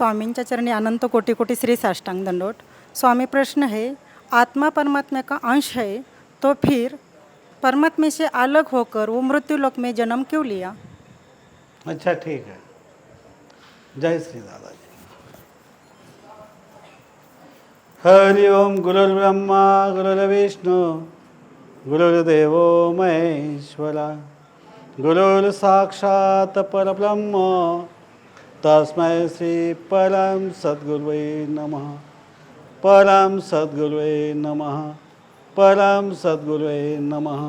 स्वामींच्या चरणी अनंत कोटि कोटि श्री साष्टांग दंडोत। स्वामी, प्रश्न है, आत्मा परमात्मा का अंश है तो फिर परमात्मा से अलग होकर वो मृत्यु लोक में जन्म क्यों लिया? अच्छा, ठीक है। जय श्री दादाजी। हरि ओम। गुरुर्ब्रह्मा गुरुर्विष्णु गुरुर्देवो महेश्वरा, गुरुर् साक्षात् परब्रह्म तस्मै श्री परम सद्गुरुवे नमः। परम सद्गुरुवे नमः। परम सद्गुरुवे नमः।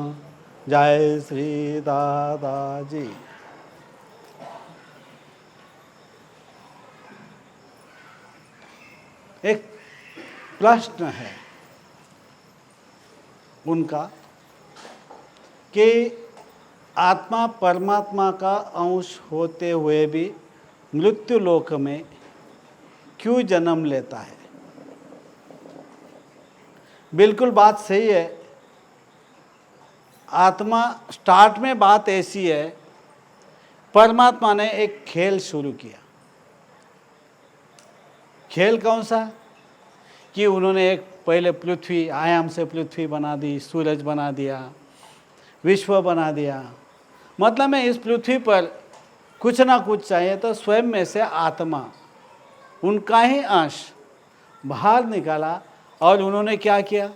जय श्री दादाजी। एक प्रश्न है उनका कि आत्मा परमात्मा का अंश होते हुए भी मृत्यु लोक में क्यों जन्म लेता है। बिल्कुल बात सही है। आत्मा, स्टार्ट में बात ऐसी है, परमात्मा ने एक खेल शुरू किया। खेल कौन सा? कि उन्होंने एक पहले पृथ्वी, आयाम से पृथ्वी बना दी, सूरज बना दिया, विश्व बना दिया। मतलब में इस पृथ्वी पर कुछ ना कुछ चाहिए तो स्वयं में से आत्मा, उनका ही अंश बाहर निकाला और उन्होंने क्या किया,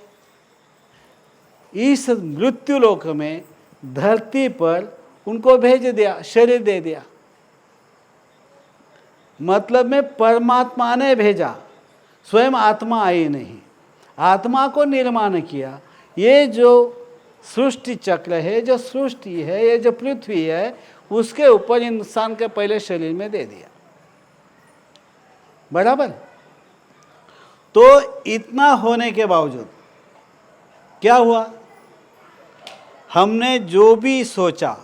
इस मृत्यु लोक में धरती पर उनको भेज दिया, शरीर दे दिया। मतलब में परमात्मा ने भेजा, स्वयं आत्मा आई नहीं। आत्मा को निर्माण किया। ये जो सृष्टि चक्र है, जो सृष्टि है, ये जो पृथ्वी है, उसके ऊपर इंसान के पहले शरीर में दे दिया। बराबर। तो इतना होने के बावजूद क्या हुआ, हमने जो भी सोचा,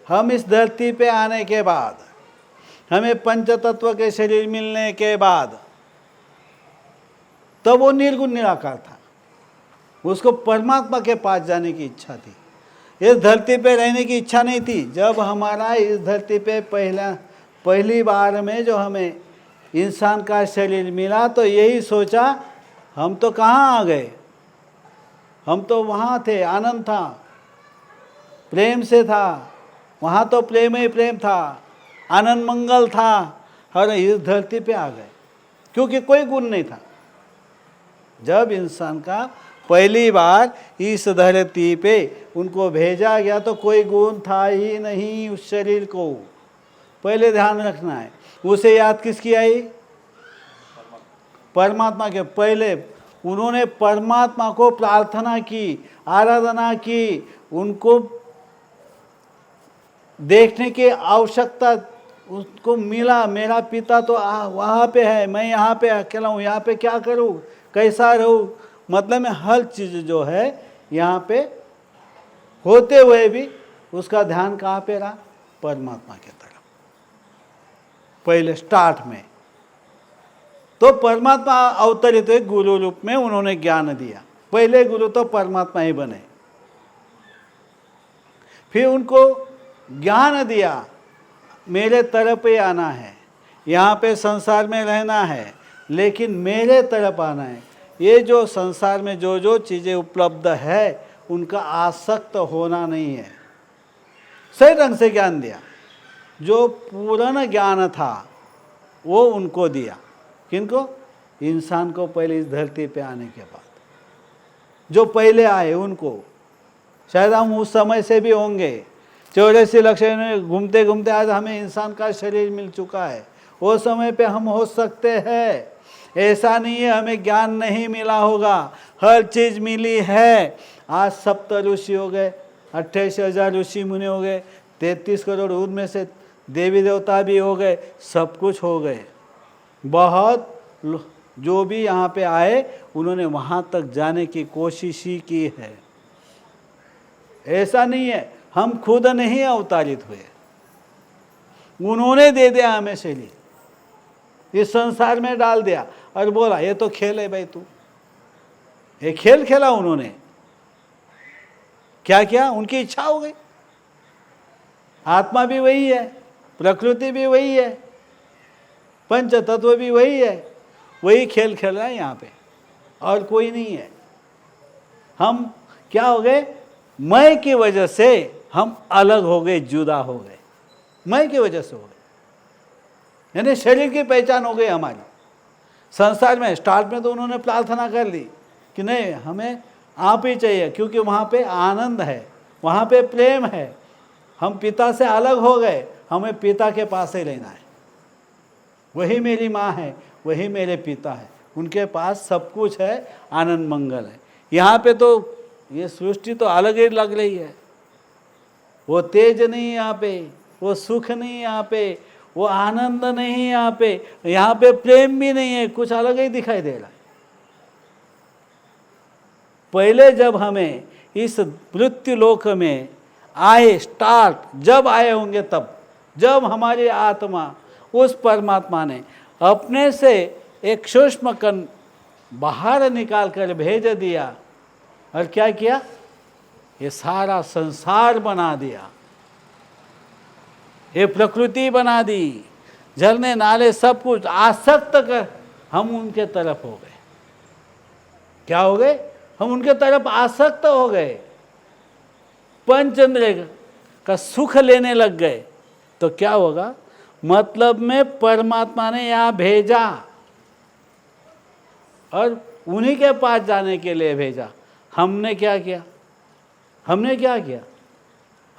हम इस धरती पे आने के बाद, हमें पंचतत्व के शरीर मिलने के बाद, तब वो निर्गुण निराकार था। उसको परमात्मा के पास जाने की इच्छा थी, इस धरती पे रहने की इच्छा नहीं थी। जब हमारा इस धरती पे पहली बार में जो हमें इंसान का शरीर मिला, तो यही सोचा, हम तो कहाँ आ गए, हम तो वहाँ थे, आनंद था, प्रेम से था, वहाँ तो प्रेम ही प्रेम था, आनंद मंगल था, और इस धरती पे आ गए क्योंकि कोई गुण नहीं था। जब इंसान का पहली बार इस धरती पे उनको भेजा गया तो कोई गुण था ही नहीं उस शरीर को। पहले ध्यान रखना है। उसे याद किसकी आई? परमात्मा के। पहले उन्होंने परमात्मा को प्रार्थना की, आराधना की, उनको देखने की आवश्यकता उसको मिला। मेरा पिता तो वहाँ पे है, मैं यहाँ पे अकेला हूँ, यहाँ पे क्या करूँ, कैसा रहूँ। मतलब में हर चीज़ जो है यहाँ पे होते हुए भी उसका ध्यान कहाँ पे रहा? परमात्मा के तरफ। पहले स्टार्ट में तो परमात्मा अवतरित हुए, गुरु रूप में उन्होंने ज्ञान दिया। पहले गुरु तो परमात्मा ही बने, फिर उनको ज्ञान दिया, मेरे तरफ ही आना है, यहाँ पे संसार में रहना है, लेकिन मेरे तरफ आना है। ये जो संसार में जो जो चीज़ें उपलब्ध है, उनका आसक्त होना नहीं है। सही ढंग से ज्ञान दिया। जो पूर्ण ज्ञान था वो उनको दिया। किनको? इंसान को पहले इस धरती पे आने के बाद। जो पहले आए उनको, शायद हम उस समय से भी होंगे, 84 लाख में घूमते घूमते आज हमें इंसान का शरीर मिल चुका है। वो समय पे हम हो सकते हैं। ऐसा नहीं है हमें ज्ञान नहीं मिला होगा, हर चीज़ मिली है। आज 70 ऋषि हो गए, 28,000 ऋषि मुनि हो गए, 33 करोड़ उनमें से देवी देवता भी हो गए, सब कुछ हो गए। बहुत जो भी यहाँ पे आए उन्होंने वहाँ तक जाने की कोशिश ही की है। ऐसा नहीं है हम खुद नहीं अवतारित हुए, उन्होंने दे दिया हमें शरीर, इस संसार में डाल दिया और बोला ये तो खेल है भाई, तू ये खेल खेला। उन्होंने क्या किया? उनकी इच्छा हो गई। आत्मा भी वही है, प्रकृति भी वही है, पंच तत्व भी वही है, वही खेल खेल रहा है यहाँ पे, और कोई नहीं है। हम क्या हो गए, मैं की वजह से हम अलग हो गए, जुदा हो गए, मैं की वजह से हो गए, यानी शरीर की पहचान हो गई हमारी। संसार में स्टार्ट में तो उन्होंने प्रार्थना कर ली कि नहीं हमें आप ही चाहिए, क्योंकि वहाँ पे आनंद है, वहाँ पे प्रेम है। हम पिता से अलग हो गए, हमें पिता के पास ही रहना है। वही मेरी माँ है, वही मेरे पिता है, उनके पास सब कुछ है, आनंद मंगल है। यहाँ पे तो ये सृष्टि तो अलग ही लग रही है। वो तेज नहीं यहाँ पे, वो सुख नहीं यहाँ पे, वो आनंद नहीं यहाँ पे प्रेम भी नहीं है, कुछ अलग ही दिखाई दे रहा है। पहले जब हमें इस मृत्यु लोक में आए, जब आए होंगे, तब जब हमारी आत्मा उस परमात्मा ने अपने से एक सूक्ष्म कण बाहर निकाल कर भेज दिया, और क्या किया, ये सारा संसार बना दिया, ये प्रकृति बना दी, झरने नाले सब कुछ आसक्त कर हम उनके तरफ हो गए। क्या हो गए, हम उनके तरफ आसक्त हो गए, पंचेंद्रिय का सुख लेने लग गए। तो क्या होगा, मतलब में परमात्मा ने यहाँ भेजा और उन्हीं के पास जाने के लिए भेजा। हमने क्या किया,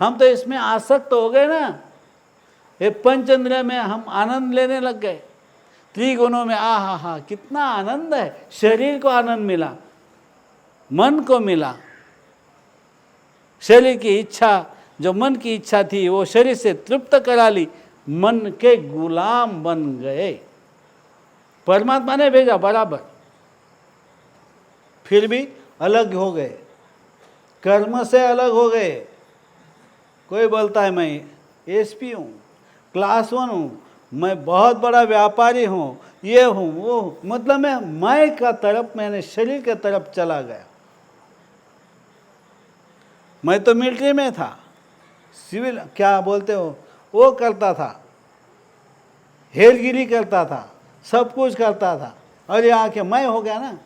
हम तो इसमें आसक्त हो गए ना। ये पंचेंद्रिय में हम आनंद लेने लग गए, त्रिगुणों में हा कितना आनंद है। शरीर को आनंद मिला, मन को मिला, शरीर की इच्छा, जो मन की इच्छा थी वो शरीर से तृप्त करा ली, मन के गुलाम बन गए। परमात्मा ने भेजा बराबर, फिर भी अलग हो गए, कर्म से अलग हो गए। कोई बोलता है मैं एसपी हूँ, क्लास 1 हूँ, मैं बहुत बड़ा व्यापारी हूँ, ये हूँ वो हूँ, मतलब मैं का तरफ, मैंने शरीर के तरफ चला गया। मैं तो मिलिट्री में था, सिविल क्या बोलते हो वो करता था, हेरगिरी करता था, सब कुछ करता था, और ये आके मैं हो गया ना।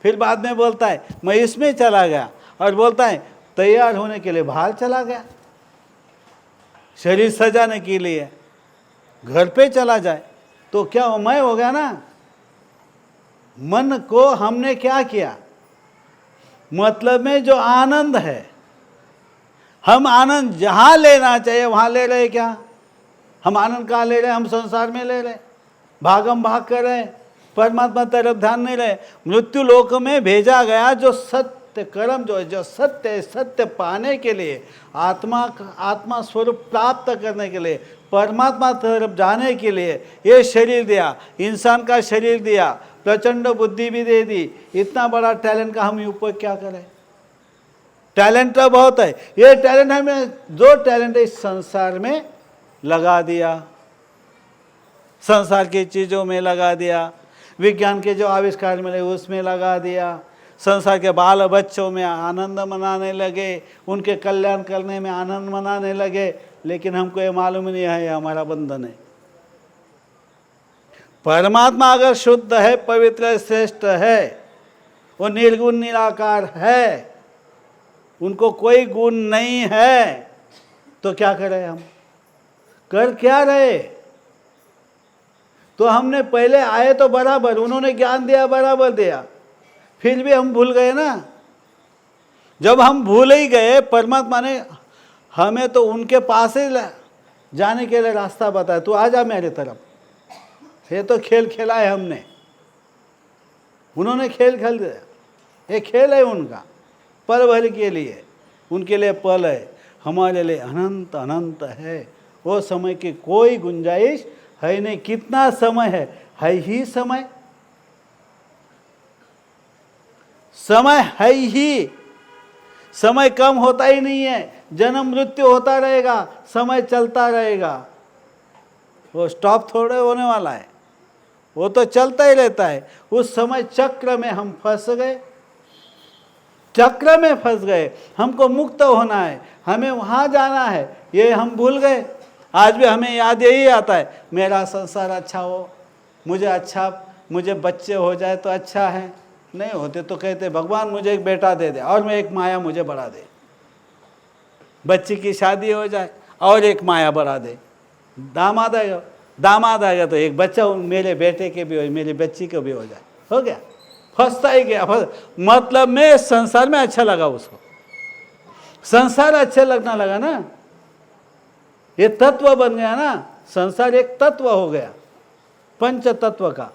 फिर बाद में बोलता है मैं इसमें चला गया, और बोलता है तैयार होने के लिए बाहर चला गया, शरीर सजाने के लिए घर पे चला जाए, तो क्या वो मैं हो गया ना। मन को हमने क्या किया, मतलब में जो आनंद है, हम आनंद जहाँ लेना चाहिए वहाँ ले रहे। क्या हम आनंद कहाँ ले रहे, हम संसार में ले रहे, भागम भाग कर रहे, परमात्मा तरफ ध्यान नहीं रहे। मृत्यु लोक में भेजा गया जो सत्य कर्म, जो सत्य पाने के लिए, आत्मा स्वरूप प्राप्त करने के लिए, परमात्मा तरफ जाने के लिए ये शरीर दिया, इंसान का शरीर दिया, प्रचंड बुद्धि भी दे दी। इतना बड़ा टैलेंट का हम उपयोग क्या करें। टैलेंट तो बहुत है, ये टैलेंट हमें, जो टैलेंट इस संसार में लगा दिया, संसार की चीज़ों में लगा दिया, विज्ञान के जो आविष्कार मिले उसमें लगा दिया, संसार के बाल बच्चों में आनंद मनाने लगे, उनके कल्याण करने में आनंद मनाने लगे, लेकिन हमको ये मालूम नहीं है ये हमारा बंधन है। परमात्मा अगर शुद्ध है, पवित्र श्रेष्ठ है, वो निर्गुण निराकार है, उनको कोई गुण नहीं है, तो क्या करें हम, कर क्या रहे। तो हमने पहले आए तो बराबर, उन्होंने ज्ञान दिया बराबर दिया, फिर भी हम भूल गए ना। जब हम भूल ही गए, परमात्मा ने हमें तो उनके पास ही जाने के लिए रास्ता बताया, तू आ जा मेरे तरफ। ये तो खेल खेला है हमने, उन्होंने खेल खेल दिया, ये खेल है उनका, पल भर के लिए, उनके लिए पल है, हमारे लिए अनंत अनंत है। वो समय की कोई गुंजाइश है नहीं। कितना समय है ही समय, समय है ही, समय कम होता ही नहीं है, जन्म मृत्यु होता रहेगा, समय चलता रहेगा, वो स्टॉप थोड़े होने वाला है, वो तो चलता ही रहता है। उस समय चक्र में हम फंस गए, चक्र में फंस गए, हमको मुक्त होना है, हमें वहाँ जाना है, ये हम भूल गए। आज भी हमें याद यही आता है, मेरा संसार अच्छा हो, मुझे बच्चे हो जाए तो अच्छा है, नहीं होते तो कहते भगवान मुझे एक बेटा दे दे और मैं एक माया मुझे बढ़ा दे, बच्ची की शादी हो जाए और एक माया बढ़ा दे, दामाद आएगा तो एक बच्चा मेरे बेटे के भी हो, मेरी बच्ची को भी हो जाए, हो गया, फंसता ही गया। मतलब में संसार में अच्छा लगा उसको, संसार अच्छा लगना लगा ना, ये तत्व बन गया ना, संसार एक तत्व हो गया, पंच तत्व का,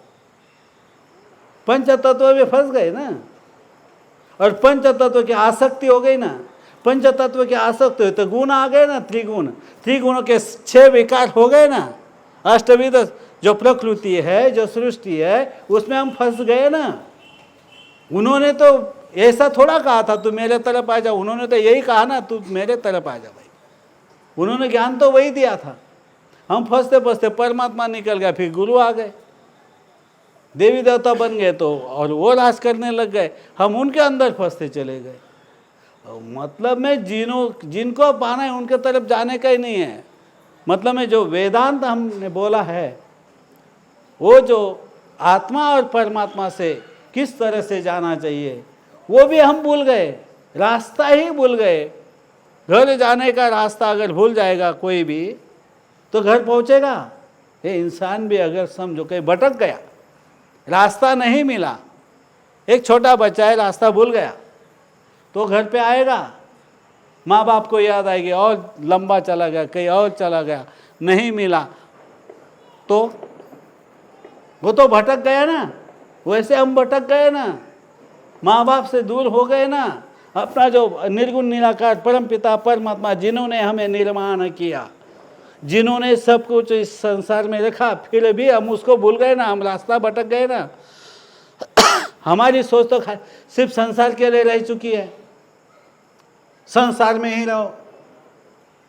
पंच तत्व में फंस गए ना, और पंच तत्व की आसक्ति हो गई ना, पंच तत्व की आसक्ति हुई तो गुण आ गए ना, त्रिगुणों के 6 विकार हो गए ना, अष्टविध जो प्रकृति है, जो सृष्टि है, उसमें हम फंस गए ना। उन्होंने तो ऐसा थोड़ा कहा था तू मेरे तरफ आ जा, उन्होंने तो यही कहा ना तू मेरे तरफ आ जा भाई, उन्होंने ज्ञान तो वही दिया था। हम फंसते फंसते परमात्मा निकल गया, फिर गुरु आ गए, देवी देवता बन गए तो और वो राज करने लग गए, हम उनके अंदर फंसते चले गए। मतलब में जिनको पाना है उनके तरफ जाने का ही नहीं है। मतलब में जो वेदांत हमने बोला है, वो जो आत्मा और परमात्मा से किस तरह से जाना चाहिए वो भी हम भूल गए, रास्ता ही भूल गए। घर जाने का रास्ता अगर भूल जाएगा कोई भी तो घर पहुंचेगा। ये इंसान भी अगर समझो कहीं भटक गया, रास्ता नहीं मिला, एक छोटा बच्चा है रास्ता भूल गया तो घर पे आएगा, माँ बाप को याद आएगी, और लंबा चला गया, कहीं और चला गया, नहीं मिला तो वो तो भटक गया ना। वैसे हम भटक गए ना, माँ बाप से दूर हो गए ना। अपना जो निर्गुण निराकार परम पिता परमात्मा जिन्होंने हमें निर्माण किया, जिन्होंने सब कुछ इस संसार में रखा, फिर भी हम उसको भूल गए ना, हम रास्ता भटक गए ना। हमारी सोच तो सिर्फ संसार के लिए रह चुकी है, संसार में ही रहो।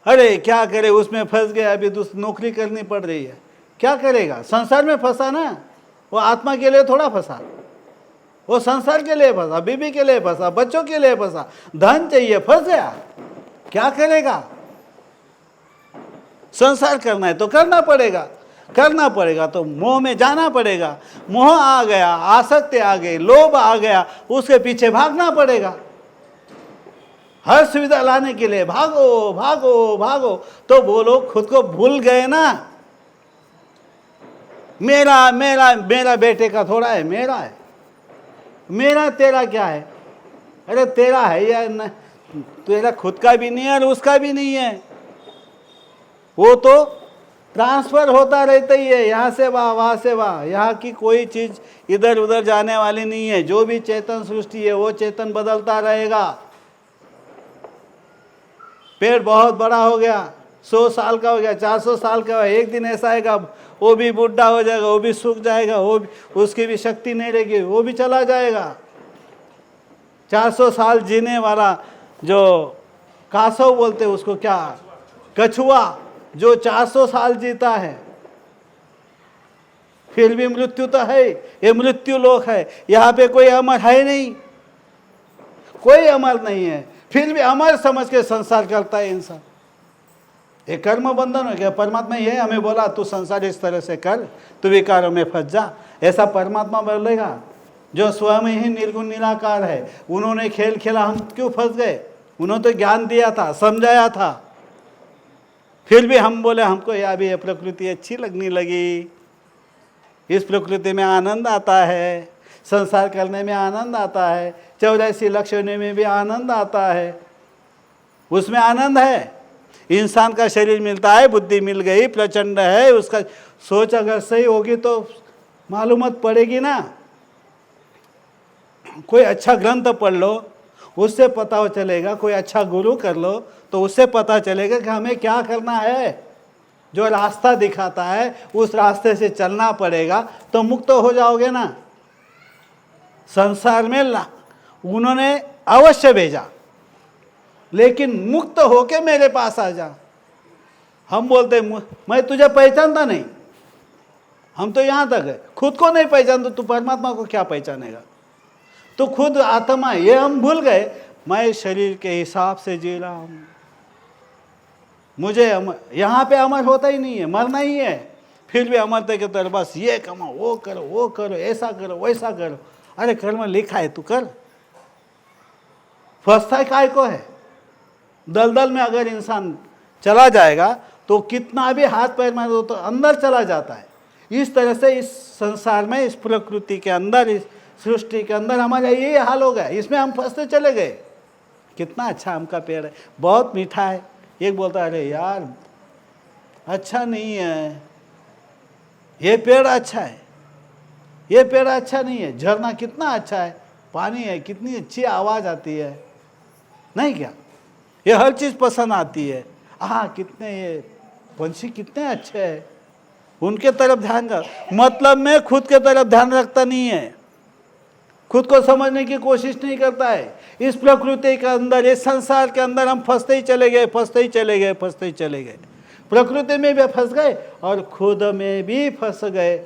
अरे क्या करे, उसमें फंस गया, अभी नौकरी करनी पड़ रही है, क्या करेगा, संसार में फंसा ना। वो आत्मा के लिए थोड़ा फंसा, वो संसार के लिए फंसा, बीबी के लिए फंसा, बच्चों के लिए फंसा, धन चाहिए, फंस गया, क्या करेगा। संसार करना है तो करना पड़ेगा तो मोह में जाना पड़ेगा। मोह आ गया, आसक्ति आ गई, लोभ आ गया, उसके पीछे भागना पड़ेगा। हर सुविधा लाने के लिए भागो भागो भागो, तो वो लोग खुद को भूल गए ना। मेरा मेरा मेरा बेटे का थोड़ा है, मेरा है, मेरा तेरा क्या है। अरे तेरा है या न, तेरा खुद का भी नहीं है और उसका भी नहीं है। वो तो ट्रांसफर होता रहता ही है, यहाँ से वहाँ से वहाँ। यहाँ की कोई चीज़ इधर उधर जाने वाली नहीं है। जो भी चेतन सृष्टि है वो चेतन बदलता रहेगा। पेड़ बहुत बड़ा हो गया, 100 साल का हो गया, 400 साल का हो गया, एक दिन ऐसा आएगा वो भी बुढ़ा हो जाएगा, वो भी सूख जाएगा, वो भी, उसकी भी शक्ति नहीं रहेगी, वो भी चला जाएगा। 400 साल जीने वाला जो कासव बोलते हैं उसको, क्या कछुआ, जो 400 साल जीता है, फिर भी मृत्यु तो है। ये मृत्यु लोक है, यहाँ पे कोई अमर है नहीं, कोई अमर नहीं है, फिर भी अमर समझ के संसार करता है इंसान। एक कर्म बंधन हो गया। परमात्मा ये हमें बोला तू संसार इस तरह से कर, तू विकारों में फंस जा, ऐसा परमात्मा बोलेगा जो स्वयं ही निर्गुण निराकार है। उन्होंने खेल खेला, हम क्यों फंस गए। उन्होंने तो ज्ञान दिया था, समझाया था, फिर भी हम बोले हमको यह भी ये प्रकृति अच्छी लगने लगी, इस प्रकृति में आनंद आता है, संसार करने में आनंद आता है, 84 लक्षणों में भी आनंद आता है, उसमें आनंद है। इंसान का शरीर मिलता है, बुद्धि मिल गई, प्रचंड है, उसका सोच अगर सही होगी तो मालूमत पड़ेगी ना। कोई अच्छा ग्रंथ पढ़ लो, उससे पता चलेगा। कोई अच्छा गुरु कर लो तो उससे पता चलेगा कि हमें क्या करना है। जो रास्ता दिखाता है उस रास्ते से चलना पड़ेगा, तो मुक्त हो जाओगे ना। संसार में उन्होंने अवश्य भेजा, लेकिन मुक्त होके मेरे पास आ जा। हम बोलते मैं तुझे पहचानता नहीं, हम तो यहाँ तक है, खुद को नहीं पहचानता, तू परमात्मा को क्या पहचानेगा। तो खुद आत्मा, ये हम भूल गए। मैं शरीर के हिसाब से जी रहा हूँ, मुझे यहाँ पे अमर होता ही नहीं है, मरना ही है, फिर भी अमरता के तरफ बस ये कमाओ, वो करो, ऐसा करो, वैसा करो। अरे कर्म लिखा है, तू कर। फंसता काय को है? दलदल में अगर इंसान चला जाएगा तो कितना भी हाथ पैर में तो अंदर चला जाता है। इस तरह से इस संसार में, इस प्रकृति के अंदर, इस सृष्टि के अंदर हमारा यही हाल हो गया। इसमें हम फंसते चले गए। कितना अच्छा आम का पेड़ है, बहुत मीठा है। एक बोलता है अरे यार अच्छा नहीं है, ये पेड़ अच्छा है, ये पेड़ अच्छा नहीं है। झरना कितना अच्छा है, पानी है, कितनी अच्छी आवाज़ आती है, नहीं क्या? ये हर चीज़ पसंद आती है। कितने ये पंछी कितने अच्छे हैं, उनके तरफ ध्यान कर। मतलब में खुद के तरफ ध्यान रखता नहीं है, खुद को समझने की कोशिश नहीं करता है। इस प्रकृति के अंदर, इस संसार के अंदर हम फंसते ही चले गए, फंसते ही चले गए, फंसते ही चले गए। प्रकृति में भी फंस गए और खुद में भी फंस गए।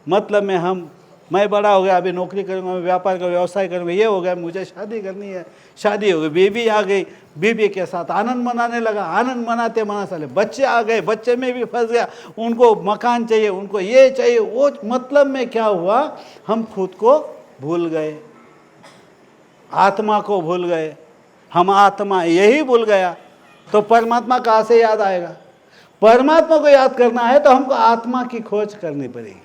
मतलब में मैं बड़ा हो गया, अभी नौकरी करूँगा, मैं व्यापार का व्यवसाय करूँगा, ये हो गया, मुझे शादी करनी है, शादी हो गई, बीवी आ गई, बीवी के साथ आनंद मनाने लगा, आनंद मनाते मनाते बच्चे आ गए, बच्चे में भी फंस गया, उनको मकान चाहिए, उनको ये चाहिए वो। मतलब में क्या हुआ, हम खुद को भूल गए, आत्मा को भूल गए। हम आत्मा यही भूल गया तो परमात्मा कहाँ से याद आएगा? परमात्मा को याद करना है तो हमको आत्मा की खोज करनी पड़ेगी,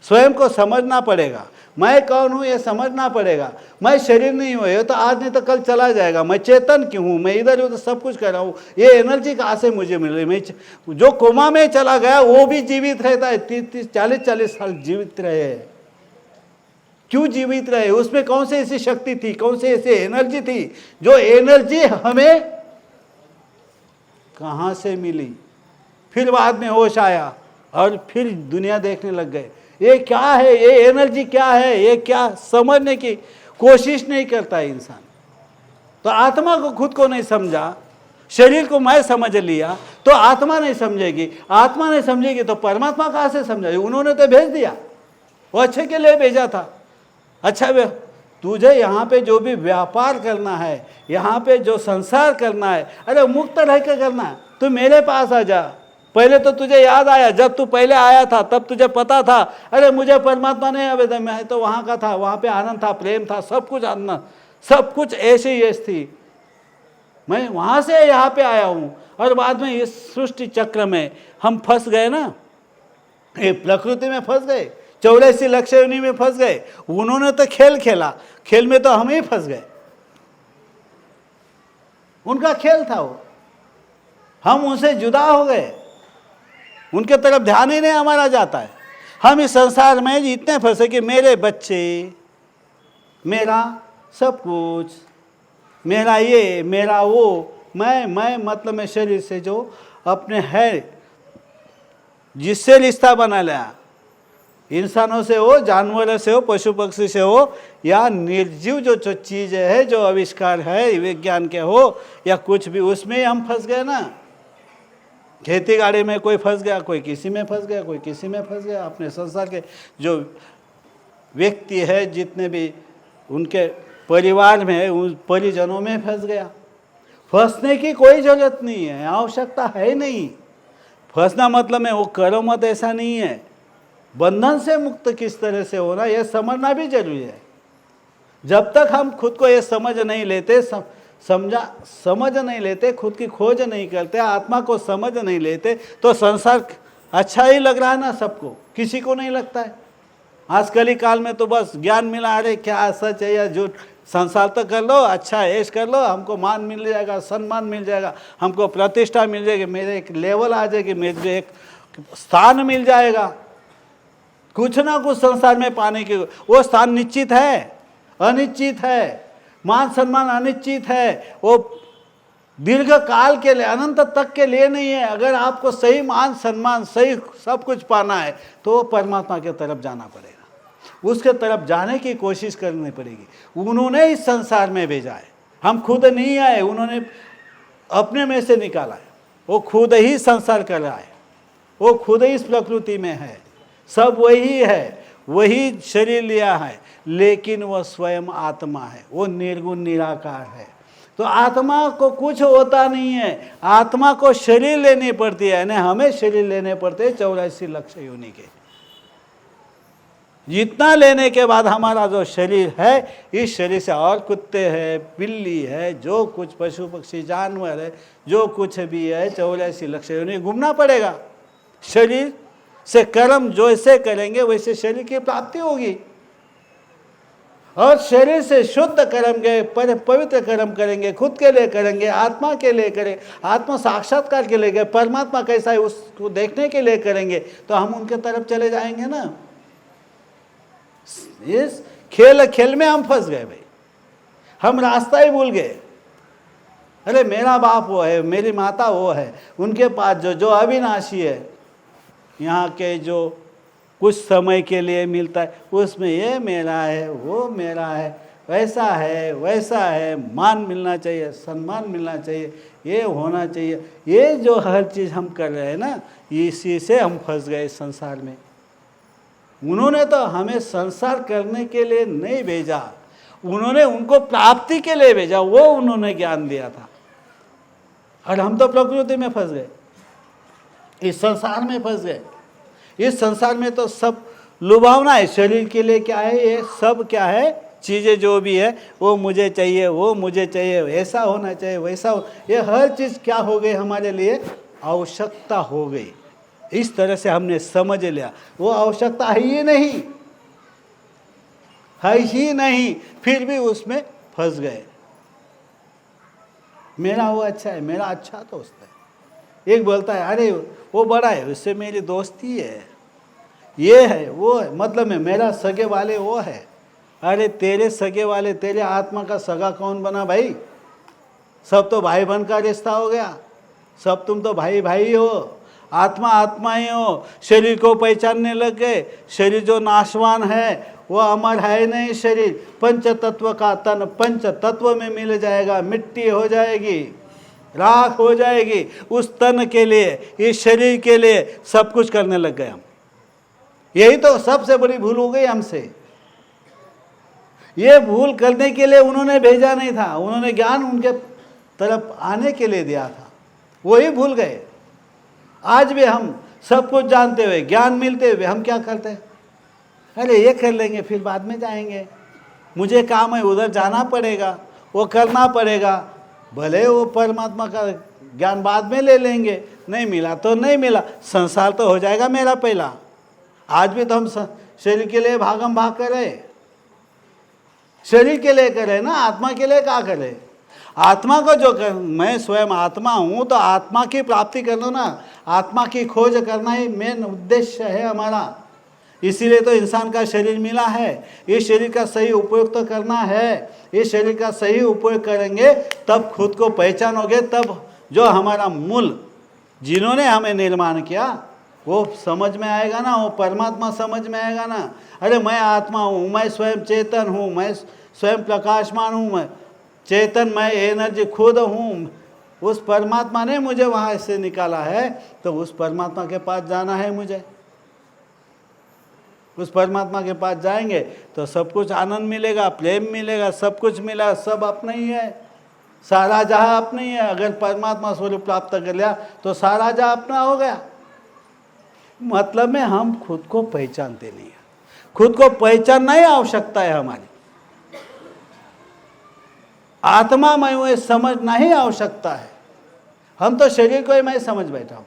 स्वयं को समझना पड़ेगा। मैं कौन हूँ ये समझना पड़ेगा। मैं शरीर नहीं हूँ, ये तो आज नहीं तो कल चला जाएगा। मैं चेतन क्यों हूँ? मैं इधर उधर सब कुछ कर रहा हूँ, ये एनर्जी कहाँ से मुझे मिल रही? मैं जो कोमा में चला गया वो भी जीवित रहता है, 30-30 40-40 साल जीवित रहे। क्यों जीवित रहे? उसमें कौन सी ऐसी शक्ति थी, कौन सी ऐसी एनर्जी थी? जो एनर्जी हमें कहाँ से मिली? फिर बाद में होश आया और फिर दुनिया देखने लग गए, ये क्या है, ये एनर्जी क्या है, ये क्या, समझने की कोशिश नहीं करता है इंसान। तो आत्मा को खुद को नहीं समझा, शरीर को मैं समझ लिया तो आत्मा नहीं समझेगी, आत्मा नहीं समझेगी तो परमात्मा कहाँ से समझेगी? उन्होंने तो भेज दिया, वो अच्छे के लिए भेजा था। अच्छा तुझे यहाँ पे जो भी व्यापार करना है, यहाँ पे जो संसार करना है, अरे मुक्त रह के करना है। तू मेरे पास आ जा। पहले तो तुझे याद आया, जब तू पहले आया था तब तुझे पता था, अरे मुझे परमात्मा नहीं आवेदन, मैं तो वहाँ का था, वहाँ पे आनंद था, प्रेम था, सब कुछ आनंद, सब कुछ ऐसे ही थी। मैं वहाँ से यहाँ पे आया हूँ और बाद में इस सृष्टि चक्र में हम फंस गए ना, ये प्रकृति में फंस गए, 84 लक्ष योनि में फंस गए। उन्होंने तो खेल खेला, खेल में तो हम ही फंस गए। उनका खेल था वो, हम उनसे जुदा हो गए, उनके तरफ ध्यान ही नहीं हमारा जाता है। हम इस संसार में इतने फंसे कि मेरे बच्चे, मेरा सब कुछ, मेरा ये, मेरा वो, मैं मतलब में शरीर से जो अपने है, जिससे रिश्ता बना लिया, इंसानों से हो, जानवरों से हो, पशु पक्षी से हो, या निर्जीव जो चीज़ है, जो आविष्कार है विज्ञान के हो या कुछ भी, उसमें हम फंस गए ना। खेती गाड़ी में कोई फंस गया, कोई किसी में फंस गया, कोई किसी में फंस गया। अपने संसार के जो व्यक्ति है, जितने भी उनके परिवार में है, उन परिजनों में फंस गया। फंसने की कोई ज़रूरत नहीं है, आवश्यकता है नहीं। फंसना मतलब में वो करो मत ऐसा नहीं है। बंधन से मुक्त किस तरह से होना, यह समझना भी जरूरी है। जब तक हम खुद को ये समझ नहीं लेते, समझ नहीं लेते, खुद की खोज नहीं करते, आत्मा को समझ नहीं लेते, तो संसार अच्छा ही लग रहा है ना सबको, किसी को नहीं लगता है। आजकल ही काल में तो बस ज्ञान मिला, अरे क्या सच है या झूठ, संसार तो कर लो, अच्छा ऐश कर लो, हमको मान मिल जाएगा, सम्मान मिल जाएगा, हमको प्रतिष्ठा मिल जाएगी, मेरे एक लेवल आ जाएगी, मेरे एक स्थान मिल जाएगा। कुछ ना कुछ संसार में पाने के, वो स्थान निश्चित है, अनिश्चित है। मान सम्मान अनिश्चित है, वो दीर्घ काल के लिए, अनंत तक के लिए नहीं है। अगर आपको सही मान सम्मान, सही सब कुछ पाना है तो वो परमात्मा के तरफ जाना पड़ेगा, उसके तरफ जाने की कोशिश करनी पड़ेगी। उन्होंने इस संसार में भेजा है, हम खुद नहीं आए, उन्होंने अपने में से निकाला है। वो खुद ही संसार कर रहा है, वो खुद ही इस प्रकृति में है, सब वही है, वही शरीर लिया है, लेकिन वह स्वयं आत्मा है, वो निर्गुण निराकार है। तो आत्मा को कुछ होता नहीं है, आत्मा को शरीर लेनी पड़ती है, यानी हमें शरीर लेने पड़ते हैं 84 लाख योनि के। जितना लेने के बाद हमारा जो शरीर है, इस शरीर से और कुत्ते हैं, बिल्ली है, जो कुछ पशु पक्षी जानवर है, जो कुछ भी है 84 लाख योनि घूमना पड़ेगा। शरीर से कर्म जैसे करेंगे वैसे शरीर की प्राप्ति होगी, और शरीर से शुद्ध कर्म के पवित्र कर्म करेंगे, खुद के लिए करेंगे, आत्मा के लिए करें, आत्मा साक्षात्कार के लिए, परमात्मा कैसा है उसको देखने के लिए करेंगे, तो हम उनके तरफ चले जाएंगे ना। इस खेल में हम फंस गए भाई, हम रास्ता ही भूल गए। अरे मेरा बाप वो है, मेरी माता वो है, उनके पास जो अविनाशी है, यहाँ के जो कुछ समय के लिए मिलता है, उसमें ये मेरा है, वो मेरा है, वैसा है वैसा है, मान मिलना चाहिए, सम्मान मिलना चाहिए, ये होना चाहिए, ये जो हर चीज़ हम कर रहे हैं ना, इसी से हम फंस गए संसार में। उन्होंने तो हमें संसार करने के लिए नहीं भेजा, उन्होंने उनको प्राप्ति के लिए भेजा, वो उन्होंने ज्ञान दिया था, और हम तो प्रकृति में फंस गए, इस संसार में फंस गए। इस संसार में तो सब लुभावना है, शरीर के लिए क्या है, ये सब क्या है, चीज़ें जो भी है वो मुझे चाहिए, वो मुझे चाहिए, ऐसा होना चाहिए, वैसा हो, ये हर चीज़ क्या हो गई हमारे लिए, आवश्यकता हो गई। इस तरह से हमने समझ लिया वो आवश्यकता है ही नहीं, है ही नहीं, फिर भी उसमें फंस गए। मेरा वो अच्छा है, मेरा अच्छा दोस्त है, एक बोलता है अरे वो बड़ा है, उससे मेरी दोस्ती है, ये है वो है, मतलब में मेरा सगे वाले वो है। अरे तेरे सगे वाले, तेरे आत्मा का सगा कौन बना भाई? सब तो भाई बहन का रिश्ता हो गया, सब तुम तो भाई भाई हो, आत्मा आत्मा ही हो। शरीर को पहचानने लग गए, शरीर जो नाशवान है वो अमर है नहीं। शरीर पंच तत्व का तन पंच तत्व में मिल जाएगा, मिट्टी हो जाएगी, राख हो जाएगी। उस तन के लिए, इस शरीर के लिए सब कुछ करने लग गए हम। यही तो सबसे बड़ी भूल हो गई हमसे। ये भूल करने के लिए उन्होंने भेजा नहीं था, उन्होंने ज्ञान उनके तरफ आने के लिए दिया था, वही भूल गए। आज भी हम सब कुछ जानते हुए, ज्ञान मिलते हुए हम क्या करते हैं, अरे ये कर लेंगे फिर बाद में जाएंगे, मुझे काम है उधर जाना पड़ेगा, वो करना पड़ेगा, भले वो परमात्मा का ज्ञान बाद में ले लेंगे, नहीं मिला तो नहीं मिला, संसार तो हो जाएगा मेरा पहला। आज भी तो हम शरीर के लिए भागम भाग करे, शरीर के लिए करे ना, आत्मा के लिए क्या करे? आत्मा को जो कर, मैं स्वयं आत्मा हूँ तो आत्मा की प्राप्ति कर लो ना, आत्मा की खोज करना ही मेन उद्देश्य है हमारा। इसीलिए तो इंसान का शरीर मिला है, इस शरीर का सही उपयोग तो करना है। इस शरीर का सही उपयोग करेंगे तब खुद को पहचानोगे, तब जो हमारा मूल जिन्होंने हमें निर्माण किया वो समझ में आएगा ना, वो परमात्मा समझ में आएगा ना। अरे मैं आत्मा हूँ, मैं स्वयं चेतन हूँ, मैं स्वयं प्रकाशमान हूँ, मैं चेतन, मैं एनर्जी खुद हूँ। उस परमात्मा ने मुझे वहाँ से निकाला है, तो उस परमात्मा के पास जाना है मुझे। उस परमात्मा के पास जाएंगे तो सब कुछ आनंद मिलेगा, प्रेम मिलेगा, सब कुछ मिला, सब अपना ही है, सारा जहाँ अपना ही है। अगर परमात्मा स्वरूप प्राप्त कर लिया तो सारा जहाँ अपना हो गया। मतलब में हम खुद को पहचानते नहीं है, खुद को पहचानना ही आवश्यकता है हमारी। आत्मा मैं हूँ समझना ही आवश्यकता है। हम तो शरीर को ही मैं समझ बैठा हूँ,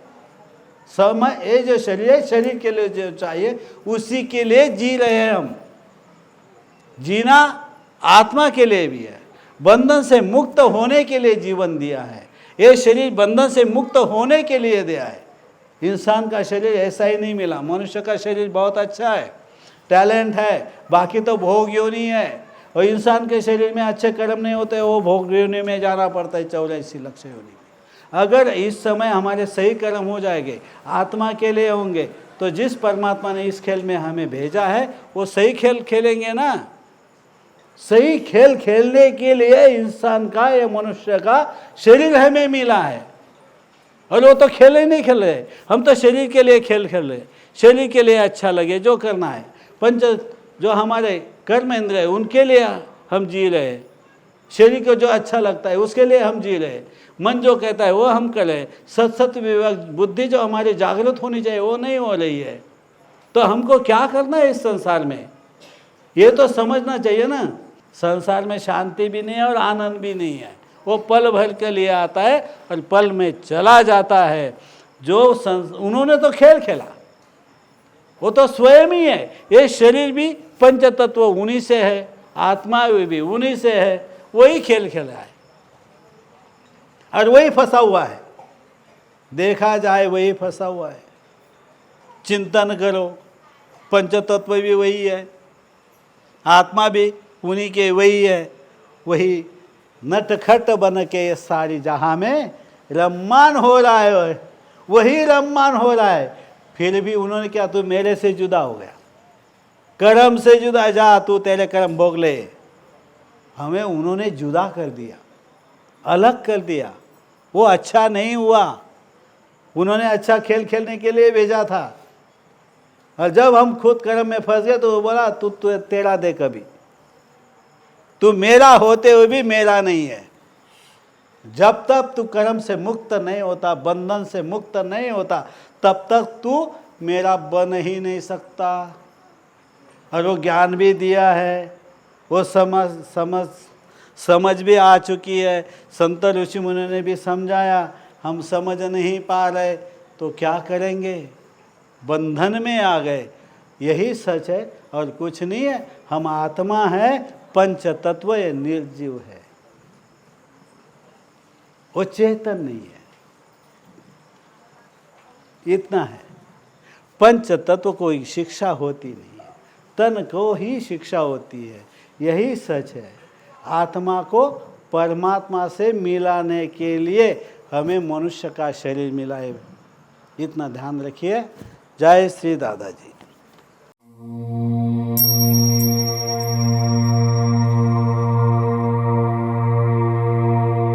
समय ये जो शरीर है, शरीर के लिए जो चाहिए उसी के लिए जी रहे हैं हम। जीना आत्मा के लिए भी है, बंधन से मुक्त होने के लिए जीवन दिया है। ये शरीर बंधन से मुक्त होने के लिए दिया है। इंसान का शरीर ऐसा ही नहीं मिला। मनुष्य का शरीर बहुत अच्छा है, टैलेंट है, बाकी तो भोग योनि है। और इंसान के शरीर में अच्छे कर्म नहीं होते, वो भोग योनि में जाना पड़ता है, 84 लाख योनि में। अगर इस समय हमारे सही कर्म हो जाएंगे, आत्मा के लिए होंगे, तो जिस परमात्मा ने इस खेल में हमें भेजा है वो सही खेल खेलेंगे ना। सही खेल खेलने के लिए इंसान का या मनुष्य का शरीर हमें मिला है, और वो तो खेल ही नहीं खेल रहे। हम तो शरीर के लिए खेल खेल रहे, शरीर के लिए अच्छा लगे जो करना है। पंच जो हमारे कर्म इंद्रिय उनके लिए हम जी रहे हैं, शरीर को जो अच्छा लगता है उसके लिए हम जी रहे हैं, मन जो कहता है वो हम करें, सत विवेक बुद्धि जो हमारी जागृत होनी चाहिए वो नहीं हो रही है। तो हमको क्या करना है इस संसार में, ये तो समझना चाहिए ना। संसार में शांति भी नहीं है और आनंद भी नहीं है, वो पल भर के लिए आता है और पल में चला जाता है। जो उन्होंने तो खेल खेला, वो तो स्वयं ही है। ये शरीर भी पंच तत्व उन्हीं से है, आत्मा भी उन्हीं से है, वही खेल खेला है और वही फंसा हुआ है। देखा जाए वही फंसा हुआ है। चिंतन करो, पंच तत्व भी वही है, आत्मा भी उन्हीं के वही है। वही नटखट बन के ये सारी जहां में रम्मान हो रहा है, वही रम्मान हो रहा है। फिर भी उन्होंने क्या, तू मेरे से जुदा हो गया, कर्म से जुदा, जा तू तेरे कर्म भोग ले। हमें उन्होंने जुदा कर दिया, अलग कर दिया। वो अच्छा नहीं हुआ, उन्होंने अच्छा खेल खेलने के लिए भेजा था और जब हम खुद कर्म में फंस गए तो वो बोला तू तेरा दे, कभी तू मेरा होते हुए भी मेरा नहीं है। जब तक तू कर्म से मुक्त नहीं होता, बंधन से मुक्त नहीं होता, तब तक तू मेरा बन ही नहीं सकता। और वो ज्ञान भी दिया है, वो समझ भी आ चुकी है। संत ऋषि मुनि ने भी समझाया, हम समझ नहीं पा रहे तो क्या करेंगे, बंधन में आ गए। यही सच है और कुछ नहीं है। हम आत्मा है, पंच तत्व ये निर्जीव है, वो चेतन नहीं है, इतना है। पंच तत्व को शिक्षा होती नहीं है, तन को ही शिक्षा होती है। यही सच है। आत्मा को परमात्मा से मिलाने के लिए हमें मनुष्य का शरीर मिला है, इतना ध्यान रखिए। जय श्री दादाजी।